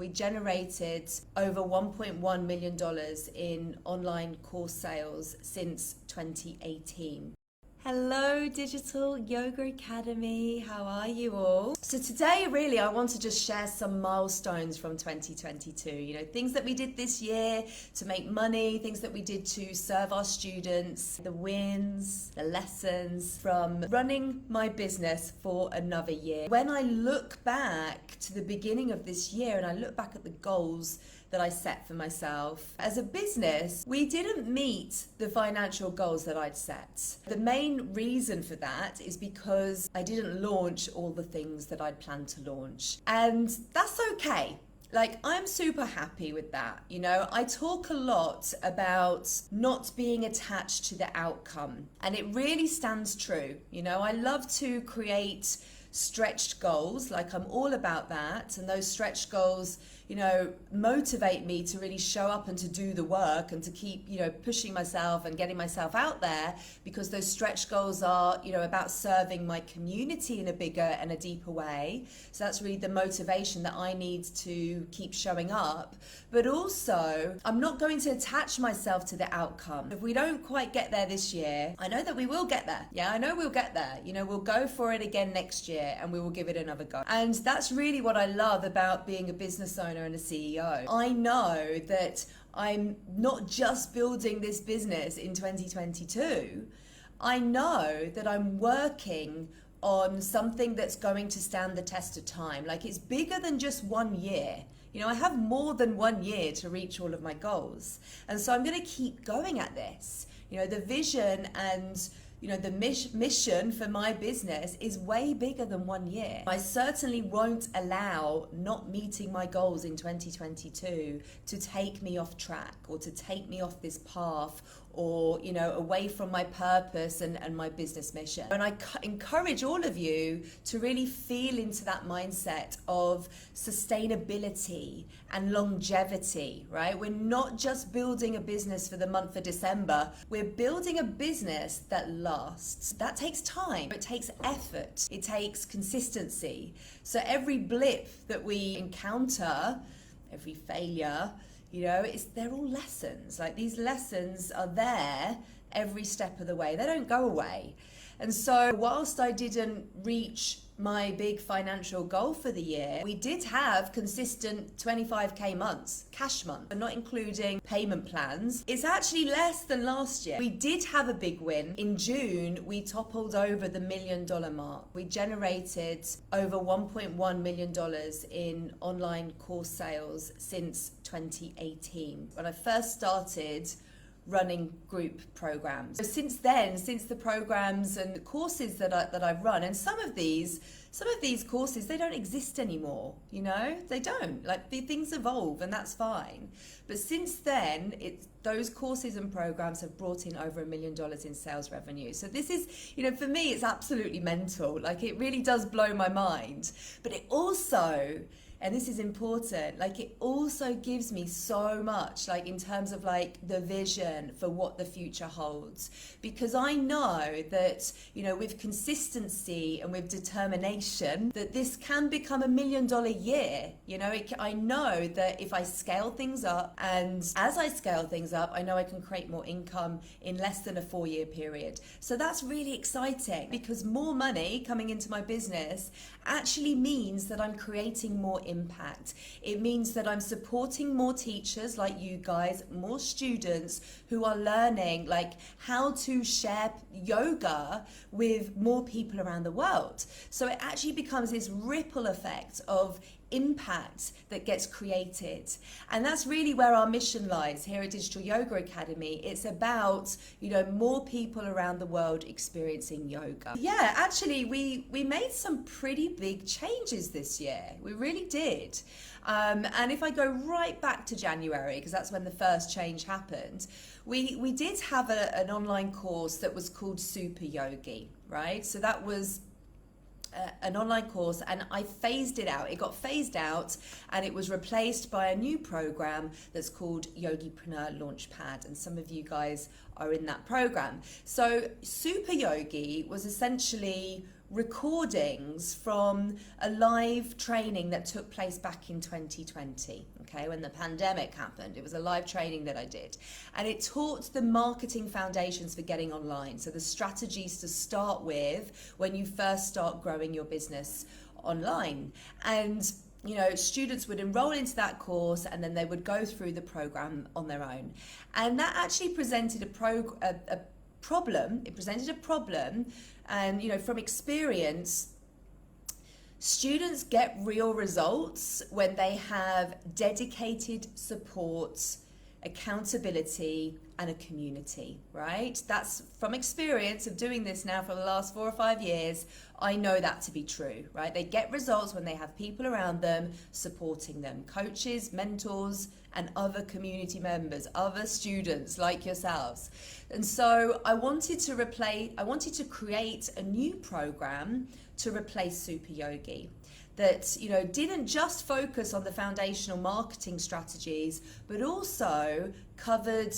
We generated over $1.1 million in online course sales since 2018. Hello Digital Yoga Academy, how are you all? So today really I want to just share some milestones from 2022, things that we did this year to make money, things that we did to serve our students, the wins, the lessons from running my business for another year. When I look back to the beginning of this year and I look back at the goals that I set for myself. As a business, we didn't meet the financial goals that I'd set. The main reason for that is because I didn't launch all the things that I'd planned to launch. And that's okay. I'm super happy with that. I talk a lot about not being attached to the outcome, and it really stands true. I love to create stretched goals, I'm all about that, and those stretched goals motivate me to really show up and to do the work and to keep pushing myself and getting myself out there, because those stretch goals are about serving my community in a bigger and a deeper way. So that's really the motivation that I need to keep showing up. But also, I'm not going to attach myself to the outcome. If we don't quite get there this year, I know that we will get there. I know we'll get there. We'll go for it again next year and we will give it another go. And that's really what I love about being a business owner and a CEO. I know that I'm not just building this business in 2022. I know that I'm working on something that's going to stand the test of time. It's bigger than just 1 year. I have more than 1 year to reach all of my goals. And so I'm going to keep going at this. The vision and the mission for my business is way bigger than 1 year. I certainly won't allow not meeting my goals in 2022 to take me off track or to take me off this path or, away from my purpose and my business mission. And I encourage all of you to really feel into that mindset of sustainability and longevity, right? We're not just building a business for the month of December. We're building a business that lasts. That takes time. It takes effort. It takes consistency. So every blip that we encounter, every failure, they're all lessons. These lessons are there every step of the way. They don't go away. And so whilst I didn't reach my big financial goal for the year, we did have consistent 25K months, cash month, but not including payment plans. It's actually less than last year. We did have a big win. In June, we toppled over the $1 million mark. We generated over $1.1 million in online course sales since 2018. When I first started running group programs. So since then, since the programs and the courses that I've run, and some of these courses, they don't exist anymore, they don't. Things evolve and that's fine. But since then, those courses and programs have brought in over $1 million in sales revenue. So this is, for me, it's absolutely mental. It really does blow my mind. But it also, and this is important, it also gives me so much, in terms of the vision for what the future holds. Because I know that, with consistency and with determination, that this can become $1 million year. I know that if I scale things up, and as I scale things up, I know I can create more income in less than a 4-year period. So that's really exciting, because more money coming into my business actually means that I'm creating more impact. It means that I'm supporting more teachers like you guys, more students who are learning how to share yoga with more people around the world. So it actually becomes this ripple effect of impact that gets created. And that's really where our mission lies here at Digital Yoga Academy. It's about, more people around the world experiencing yoga. Yeah, actually, we made some pretty big changes this year. We really did. And if I go right back to January, because that's when the first change happened, we did have an online course that was called Super Yogi, right? So that was an online course, and I phased it out. It got phased out and it was replaced by a new program that's called Yogipreneur Launchpad, and some of you guys are in that program. So Super Yogi was essentially recordings from a live training that took place back in 2020, okay, when the pandemic happened. It was a live training that I did, and it taught the marketing foundations for getting online, so the strategies to start with when you first start growing your business online. And students would enroll into that course, and then they would go through the program on their own. And that actually presented a problem. It presented a problem, and from experience, students get real results when they have dedicated support, accountability, and a community, right? That's from experience of doing this now for the last 4 or 5 years. I know that to be true, right? They get results when they have people around them supporting them, coaches, mentors, and other community members, other students like yourselves. And so I wanted to create a new program to replace Super Yogi that didn't just focus on the foundational marketing strategies, but also covered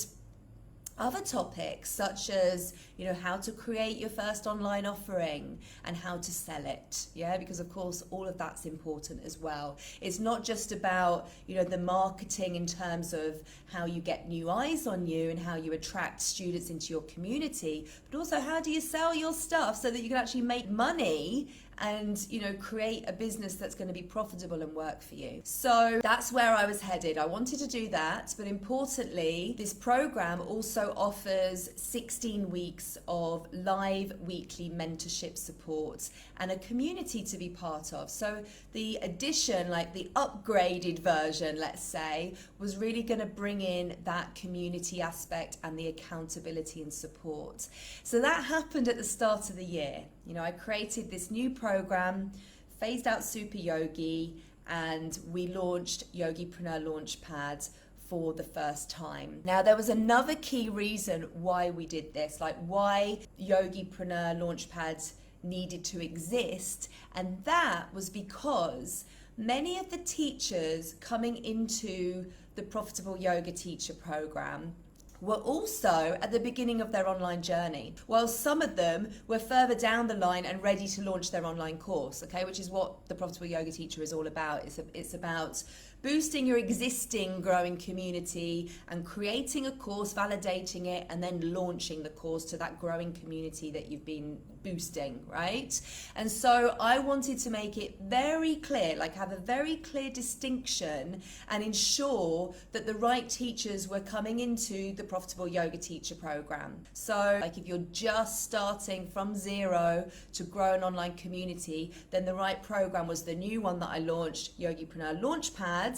other topics such as how to create your first online offering and how to sell it, because of course all of that's important as well. It's not just about the marketing in terms of how you get new eyes on you and how you attract students into your community, but also how do you sell your stuff so that you can actually make money and create a business that's going to be profitable and work for you. So that's where I was headed. I wanted to do that, but importantly, this program also offers 16 weeks of live weekly mentorship support and a community to be part of. So the addition, like the upgraded version, let's say, was really going to bring in that community aspect and the accountability and support. So that happened at the start of the year. I created this new program, phased out Super Yogi, and we launched Yogipreneur Launchpad for the first time. Now, there was another key reason why we did this, like why Yogipreneur Launchpad needed to exist, and that was because many of the teachers coming into the Profitable Yoga Teacher program were also at the beginning of their online journey, while some of them were further down the line and ready to launch their online course, okay, which is what the Profitable Yoga Teacher is all about. It's about boosting your existing growing community and creating a course, validating it, and then launching the course to that growing community that you've been boosting, right? And so I wanted to make it very clear, like have a very clear distinction and ensure that the right teachers were coming into the Profitable Yoga Teacher program. So like if you're just starting from zero to grow an online community, then the right program was the new one that I launched, Yogipreneur Launchpad.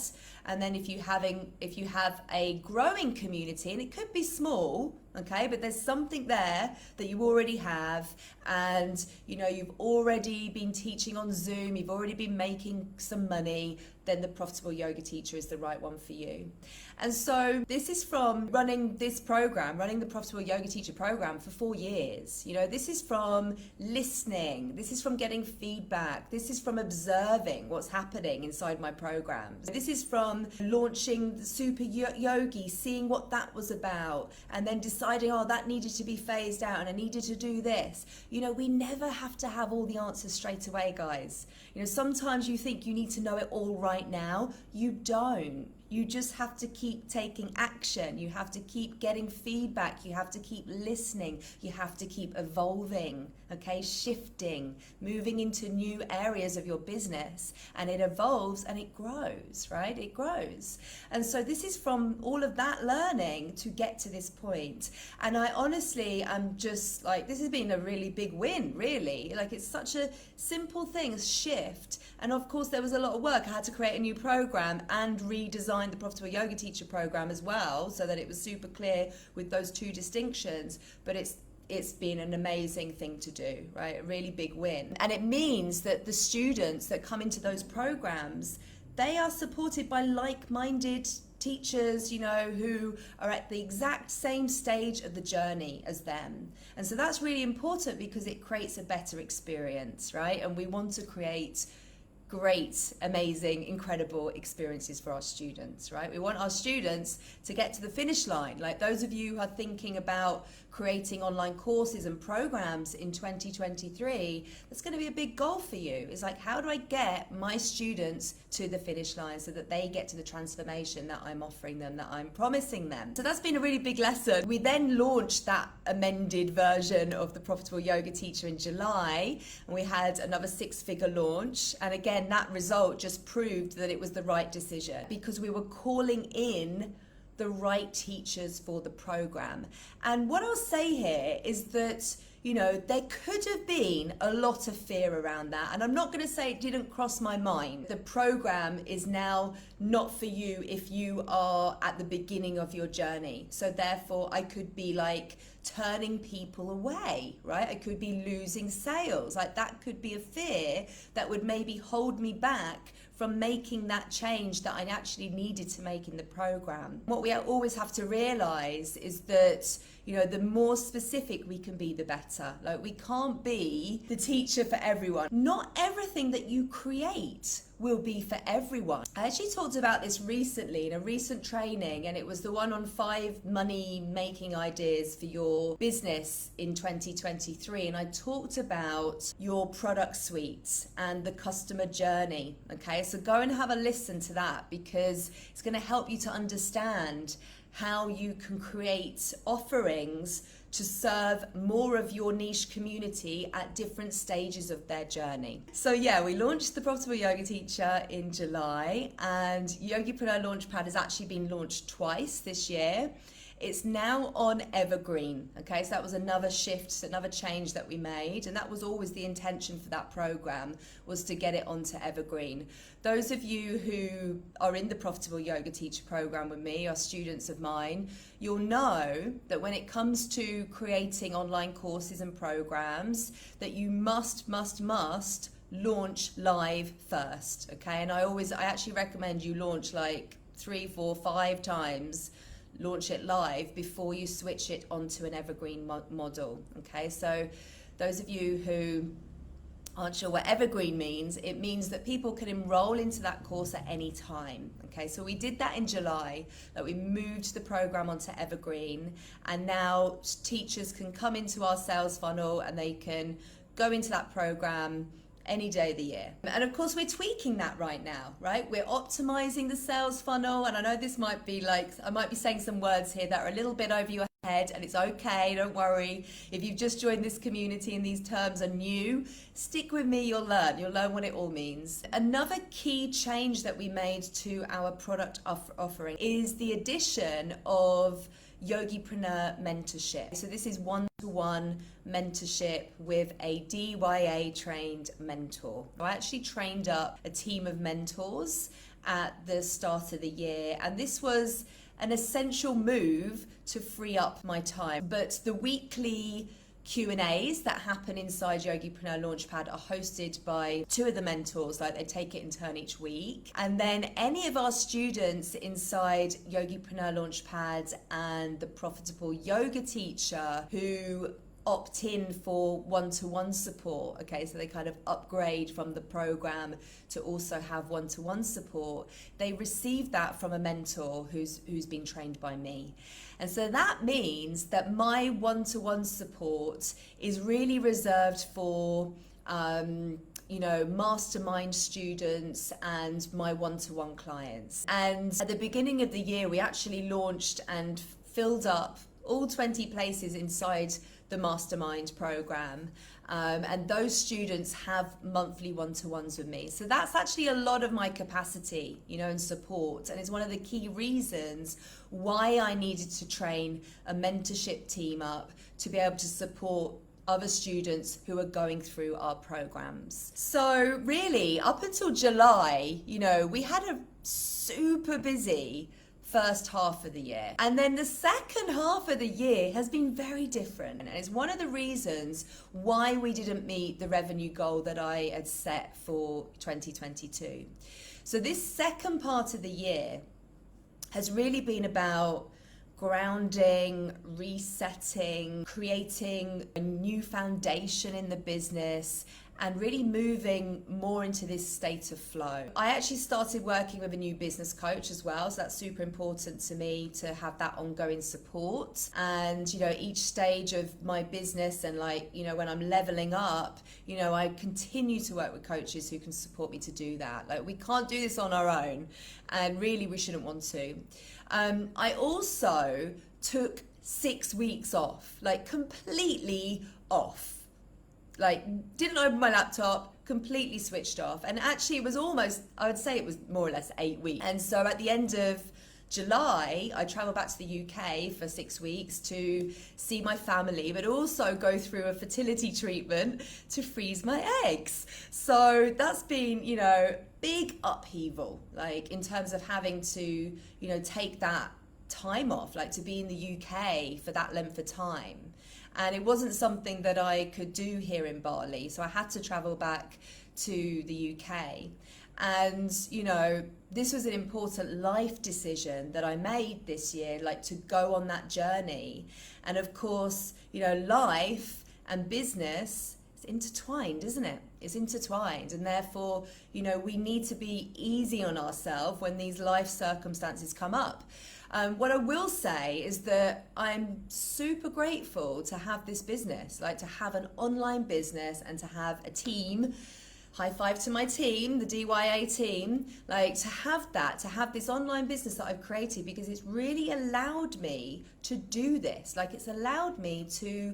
And then if you have a growing community, and it could be small, okay, but there's something there that you already have, and you've already been teaching on Zoom, you've already been making some money, then the Profitable Yoga Teacher is the right one for you. And so this is from running the Profitable Yoga Teacher program for 4 years. This is from listening, this is from getting feedback, this is from observing what's happening inside my programs. This is from launching Super Yogi, seeing what that was about, and then deciding, that needed to be phased out and I needed to do this. We never have to have all the answers straight away, guys. Sometimes you think you need to know it all right now. You don't. You just have to keep taking action. You have to keep getting feedback. You have to keep listening. You have to keep evolving, okay? Shifting, moving into new areas of your business. And it evolves and it grows, right? It grows. And so this is from all of that learning to get to this point. And I honestly am just like, this has been a really big win, really. Like it's such a simple thing, a shift. And of course, there was a lot of work. I had to create a new program and redesign the Profitable Yoga Teacher program as well, so that it was super clear with those two distinctions. But it's been an amazing thing to do, right? A really big win. And it means that the students that come into those programs, they are supported by like-minded teachers, who are at the exact same stage of the journey as them. And so that's really important because it creates a better experience, right? And we want to create great, amazing, incredible experiences for our students, right? We want our students to get to the finish line. Like those of you who are thinking about creating online courses and programs in 2023, that's going to be a big goal for you. It's like, how do I get my students to the finish line so that they get to the transformation that I'm offering them, that I'm promising them? So that's been a really big lesson. We then launched that amended version of the Profitable Yoga Teacher in July, and we had another 6-figure launch. And again, that result just proved that it was the right decision because we were calling in the right teachers for the program. And what I'll say here is that, you know, there could have been a lot of fear around that. And I'm not going to say it didn't cross my mind. The program is now not for you if you are at the beginning of your journey. So therefore, I could be like turning people away, right? I could be losing sales. Like that could be a fear that would maybe hold me back from making that change that I actually needed to make in the program. What we always have to realize is that, you know, the more specific we can be, the better. Like we can't be the teacher for everyone. Not everything that you create will be for everyone. I actually talked about this recently in a recent training, and it was the one on 5 money making ideas for your business in 2023. And I talked about your product suite and the customer journey. Okay, so go and have a listen to that because it's going to help you to understand how you can create offerings to serve more of your niche community at different stages of their journey. So yeah, we launched the Profitable Yoga Teacher in July, and Yogipreneur Launchpad has actually been launched twice this year. It's now on Evergreen, okay? So that was another shift, another change that we made, and that was always the intention for that program, was to get it onto Evergreen. Those of you who are in the Profitable Yoga Teacher program with me, are students of mine, you'll know that when it comes to creating online courses and programs, that you must launch live first, okay? And I actually recommend you launch like 3, 4, 5 times, launch it live before you switch it onto an evergreen model. Okay, so those of you who aren't sure what evergreen means, it means that people can enroll into that course at any time. Okay, so we did that in July, that we moved the program onto evergreen, and now teachers can come into our sales funnel and they can go into that program any day of the year. And of course, we're tweaking that right now, right? We're optimizing the sales funnel. And I know this might be like, I might be saying some words here that are a little bit over your head, and it's okay, don't worry. If you've just joined this community and these terms are new, stick with me, you'll learn what it all means. Another key change that we made to our product offering is the addition of Yogipreneur mentorship. So this is one-to-one mentorship with a DYA trained mentor. I actually trained up a team of mentors at the start of the year, and this was an essential move to free up my time. But the weekly Q&As that happen inside Yogipreneur Launchpad are hosted by 2 of the mentors, like they take it in turn each week. And then any of our students inside Yogipreneur Launchpad and the Profitable Yoga Teacher who opt in for one-to-one support, okay, so they kind of upgrade from the program to also have one-to-one support, they receive that from a mentor who's been trained by me. And so that means that my one-to-one support is really reserved for mastermind students and my one-to-one clients. And at the beginning of the year, we actually launched and filled up all 20 places inside the mastermind program, and those students have monthly one-to-ones with me. So that's actually a lot of my capacity, and support, and it's one of the key reasons why I needed to train a mentorship team up to be able to support other students who are going through our programs. So really, up until July, we had a super busy first half of the year. And then the second half of the year has been very different. And it's one of the reasons why we didn't meet the revenue goal that I had set for 2022. So this second part of the year has really been about grounding, resetting, creating a new foundation in the business, and really moving more into this state of flow. I actually started working with a new business coach as well, so that's super important to me to have that ongoing support. And each stage of my business and when I'm leveling up, I continue to work with coaches who can support me to do that. Like, we can't do this on our own, and really we shouldn't want to. I also took 6 weeks off, like completely off. Like, didn't open my laptop, completely switched off. And actually it was almost, I would say it was more or less 8 weeks. And so at the end of July, I traveled back to the UK for 6 weeks to see my family, but also go through a fertility treatment to freeze my eggs. So that's been, big upheaval, like in terms of having to, take that time off, like to be in the UK for that length of time. And it wasn't something that I could do here in Bali. So I had to travel back to the UK. And, this was an important life decision that I made this year, like to go on that journey. And of course, life and business is intertwined, isn't it? It's intertwined. And therefore, we need to be easy on ourselves when these life circumstances come up. What I will say is that I'm super grateful to have this business, like to have an online business and to have a team. High five to my team, the DYA team, like to have this online business that I've created, because it's really allowed me to do this. Like, it's allowed me to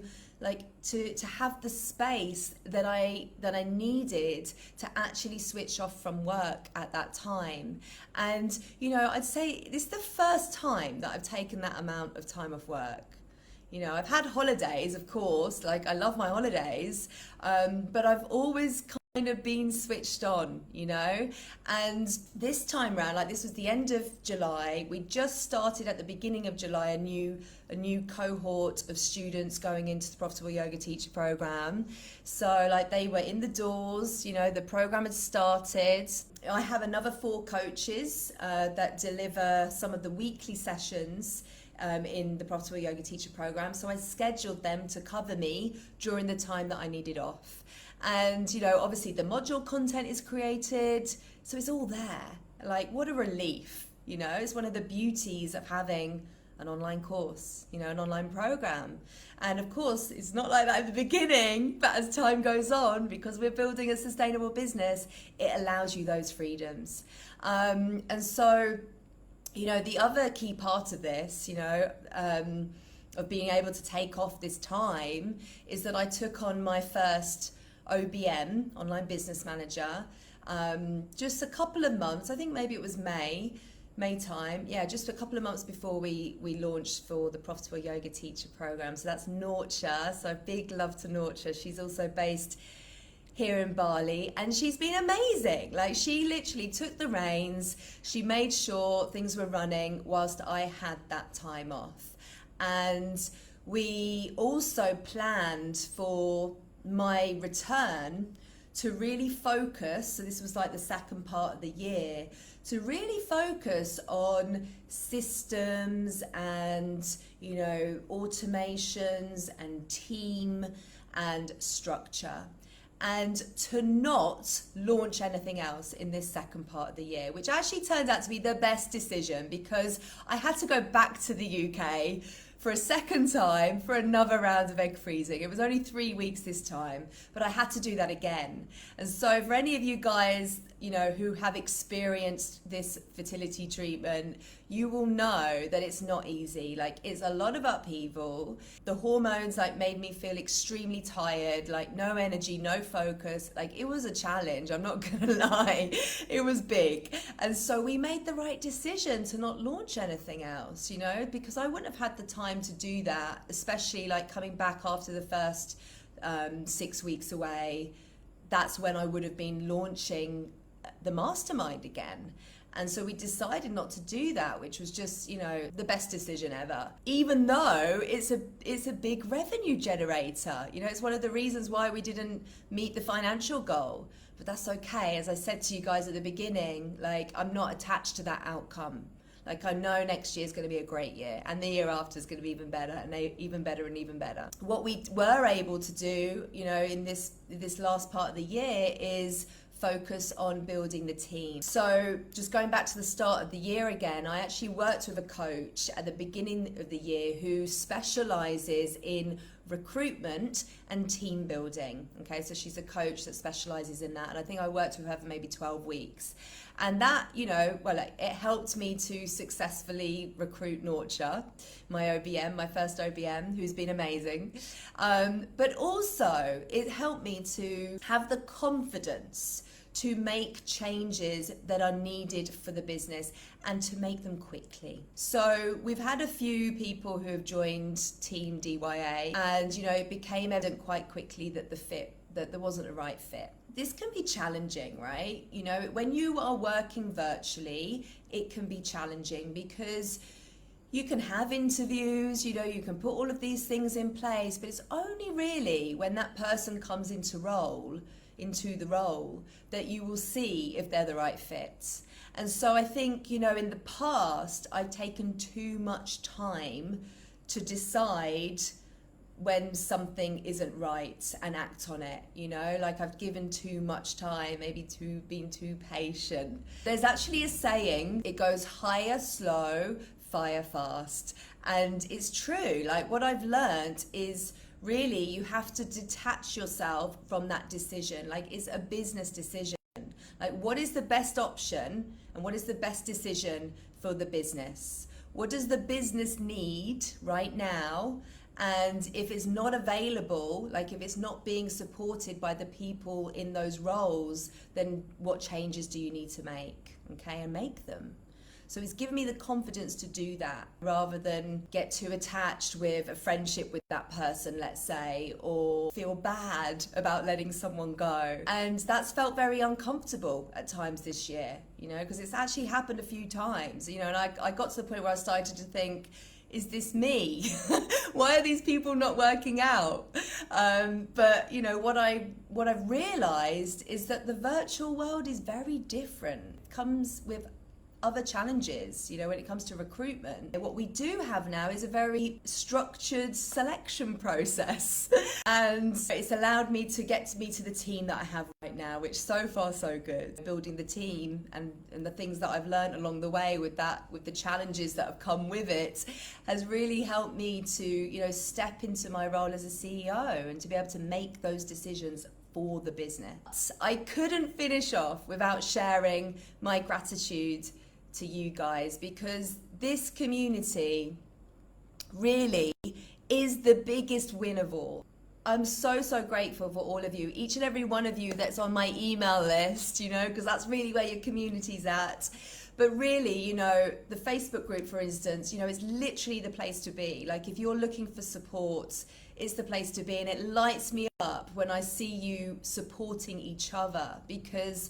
have the space that I needed to actually switch off from work at that time. And I'd say this is the first time that I've taken that amount of time off work. I've had holidays, of course, like I love my holidays, but I've always kind of been switched on, and this time round, like, this was the end of July. We just started at the beginning of July a new cohort of students going into the Profitable Yoga Teacher program. So like, they were in the doors, the program had started. I have another 4 coaches that deliver some of the weekly sessions in the Profitable Yoga Teacher program. So I scheduled them to cover me during the time that I needed off. And, obviously the module content is created, so it's all there. Like, what a relief, it's one of the beauties of having an online course, an online program. And of course, it's not like that at the beginning, but as time goes on, because we're building a sustainable business, it allows you those freedoms. And so, the other key part of this, of being able to take off this time, is that I took on my first OBM, Online Business Manager, just a couple of months, I think maybe it was May time, just a couple of months before we launched for the Profitable Yoga Teacher program. So that's Norcha, so big love to Norcha. She's also based here in Bali, and she's been amazing. Like, she literally took the reins, she made sure things were running whilst I had that time off. And we also planned for my return to really focus, so this was like the second part of the year, to really focus on systems and automations and team and structure, and to not launch anything else in this second part of the year, which actually turned out to be the best decision, because I had to go back to the UK for a second time for another round of egg freezing. It was only 3 weeks this time, but I had to do that again. And so for any of you guys, who have experienced this fertility treatment, you will know that it's not easy. Like, it's a lot of upheaval. The hormones made me feel extremely tired, like no energy, no focus. Like, it was a challenge, I'm not gonna lie. It was big. And so we made the right decision to not launch anything else, because I wouldn't have had the time to do that, especially coming back after the first 6 weeks away. That's when I would have been launching the mastermind again. And so we decided not to do that, which was just, the best decision ever. Even though it's a big revenue generator. It's one of the reasons why we didn't meet the financial goal. But that's okay. As I said to you guys at the beginning, I'm not attached to that outcome. Like, I know next year is going to be a great year, and the year after is going to be even better, and even better and even better. What we were able to do, in this last part of the year is focus on building the team. So just going back to the start of the year again, I actually worked with a coach at the beginning of the year who specializes in recruitment and team building. Okay, so she's a coach that specializes in that, and I think I worked with her for maybe 12 weeks. And that, it helped me to successfully recruit Norcha, my OBM, my first OBM, who's been amazing. But also it helped me to have the confidence to make changes that are needed for the business and to make them quickly. So we've had a few people who have joined Team DYA, and it became evident quite quickly that there wasn't a right fit. This can be challenging, right? When you are working virtually, it can be challenging because you can have interviews, you can put all of these things in place, but it's only really when that person comes into the role that you will see if they're the right fit. And so I think, in the past, I've taken too much time to decide when something isn't right and act on it, like I've given too much time, maybe been too patient. There's actually a saying, it goes hire slow, fire fast. And it's true. Like, what I've learned is really you have to detach yourself from that decision. Like, it's a business decision. Like, what is the best option and what is the best decision for the business? What does the business need right now? And if it's not available, like if it's not being supported by the people in those roles, then what changes do you need to make? Okay, and make them. So it's given me the confidence to do that rather than get too attached with a friendship with that person, let's say, or feel bad about letting someone go. And that's felt very uncomfortable at times this year, because it's actually happened a few times, and I got to the point where I started to think, is this me? Why are these people not working out? But what I've realized is that the virtual world is very different. It comes with other challenges, when it comes to recruitment. What we do have now is a very structured selection process. And it's allowed me to get to the team that I have right now, which so far so good. Building the team and the things that I've learned along the way with the challenges that have come with it has really helped me to, step into my role as a CEO and to be able to make those decisions for the business. I couldn't finish off without sharing my gratitude to you guys, because this community really is the biggest win of all. I'm so grateful for all of you, each and every one of you that's on my email list, because that's really where your community's at. But really, the Facebook group, for instance, it's literally the place to be. Like, if you're looking for support, it's the place to be. And it lights me up when I see you supporting each other, because,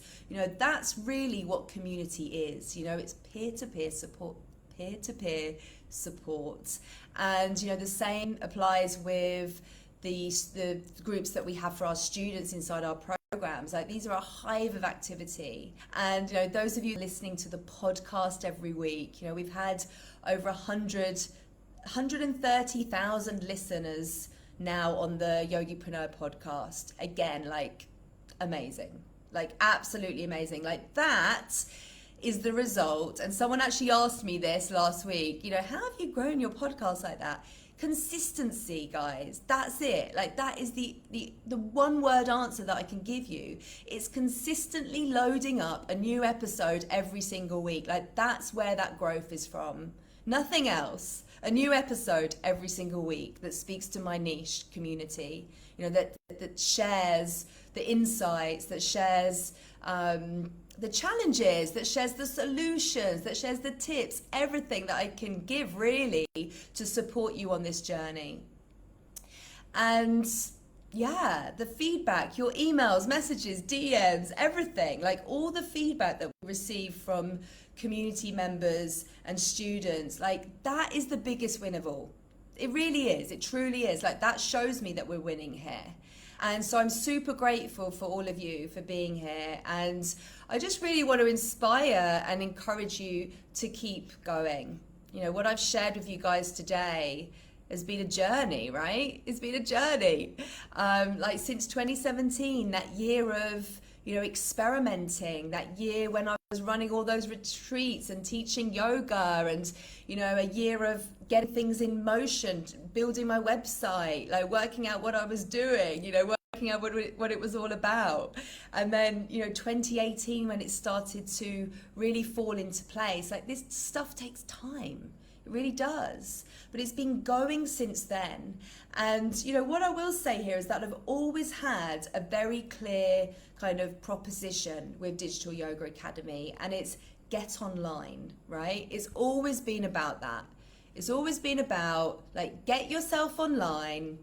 that's really what community is. It's peer-to-peer support, peer-to-peer support. And, the same applies with the groups that we have for our students inside our programs. Like, these are a hive of activity. And those of you listening to the podcast every week, we've had over 130,000 listeners now on the Yogipreneur podcast. Again, like, amazing, like absolutely amazing. Like, that is the result. And someone actually asked me this last week, how have you grown your podcast like that? Consistency, guys. That's it. Like, that is the one word answer that I can give you. It's consistently loading up a new episode every single week. Like, that's where that growth is from. Nothing else. A new episode every single week that speaks to my niche community, that shares the insights, that shares the challenges, that shares the solutions, that shares the tips, everything that I can give really to support you on this journey. And yeah, the feedback, your emails, messages, DMs, everything, like all the feedback that we receive from community members and students, like, that is the biggest win of all. It really is. It truly is. Like, that shows me that we're winning here. And so I'm super grateful for all of you for being here. And I just really want to inspire and encourage you to keep going. You know, what I've shared with you guys today has been a journey, right? It's been a journey. Like since 2017, that year of, you know, experimenting, that year when I was running all those retreats and teaching yoga, and, you know, a year of getting things in motion, building my website, like working out what I was doing, you know, working out what it was all about. And then, you know, 2018, when it started to really fall into place, like this stuff takes time. It really does. But it's been going since then. And, you know, what I will say here is that I've always had a very clear kind of proposition with Digital Yoga Academy, and it's get online, right? It's always been about that. It's always been about, like, get yourself online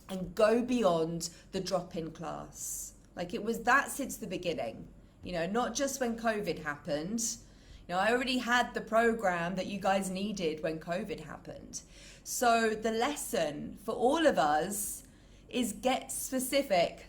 and go beyond the drop-in class. Like, it was that since the beginning, you know, not just when COVID happened. You know, I already had the program that you guys needed when COVID happened. So the lesson for all of us is get specific,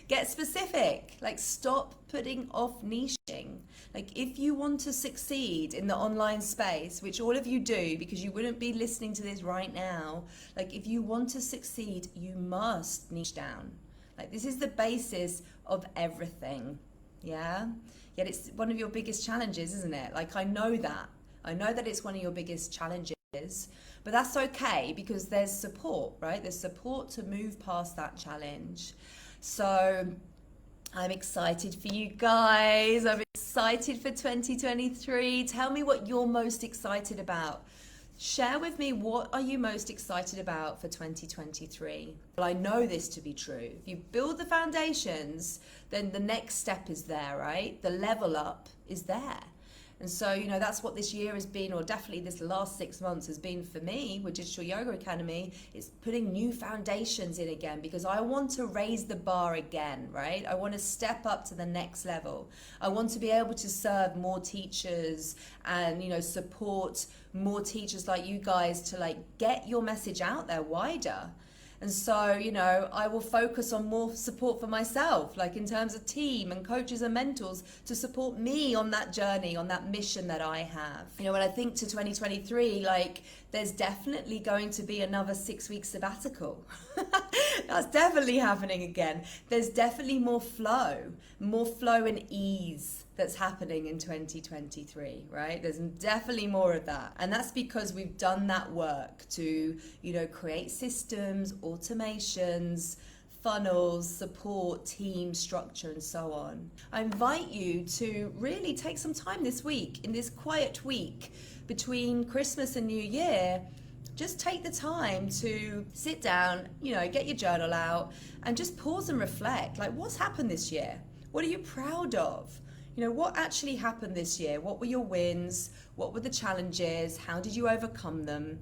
get specific, like stop putting off niching. Like if you want to succeed in the online space, which all of you do because you wouldn't be listening to this right now, like if you want to succeed, you must niche down. Like this is the basis of everything, yeah? Yet it's one of your biggest challenges, isn't it? Like I know that it's one of your biggest challenges, but that's okay because there's support, right? There's support to move past that challenge. So I'm excited for you guys. I'm excited for 2023. Tell me what you're most excited about. Share with me, what are you most excited about for 2023? Well, I know this to be true. If you build the foundations, then the next step is there, right? The level up is there. And so, you know, that's what this year has been, or definitely this last 6 months has been for me with Digital Yoga Academy. It's putting new foundations in again because I want to raise the bar again, right? I want to step up to the next level. I want to be able to serve more teachers and, you know, support more teachers like you guys to like get your message out there wider. And so, you know, I will focus on more support for myself, like in terms of team and coaches and mentors to support me on that journey, on that mission that I have. You know, when I think to 2023, like there's definitely going to be another 6 week sabbatical. That's definitely happening again. There's definitely more flow and ease that's happening in 2023, right? There's definitely more of that. And that's because we've done that work to, you know, create systems, automations, funnels, support, team structure, and so on. I invite you to really take some time this week, in this quiet week between Christmas and New Year. Just take the time to sit down, you know, get your journal out and just pause and reflect. Like, what's happened this year? What are you proud of? You know, what actually happened this year? What were your wins? What were the challenges? How did you overcome them?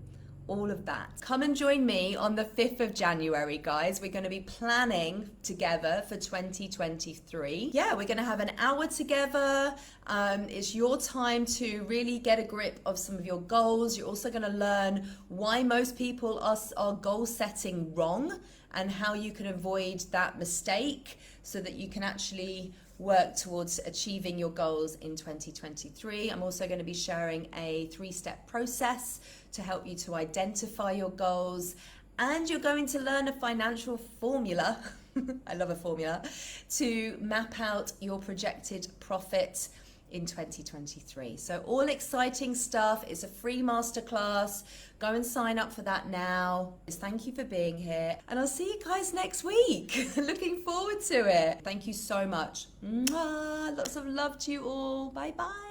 All of that. Come and join me on the 5th of January, guys. We're going to be planning together for 2023. Yeah, we're going to have an hour together. It's your time to really get a grip of some of your goals. You're also going to learn why most people are goal setting wrong and how you can avoid that mistake so that you can actually work towards achieving your goals in 2023. I'm also going to be sharing a 3-step process to help you to identify your goals, and you're going to learn a financial formula I love a formula to map out your projected profit in 2023. So all exciting stuff. It's a free masterclass. Go and sign up for that now. Thank you for being here, and I'll see you guys next week. Looking forward to it. Thank you so much. Mwah! Lots of love to you all. Bye bye.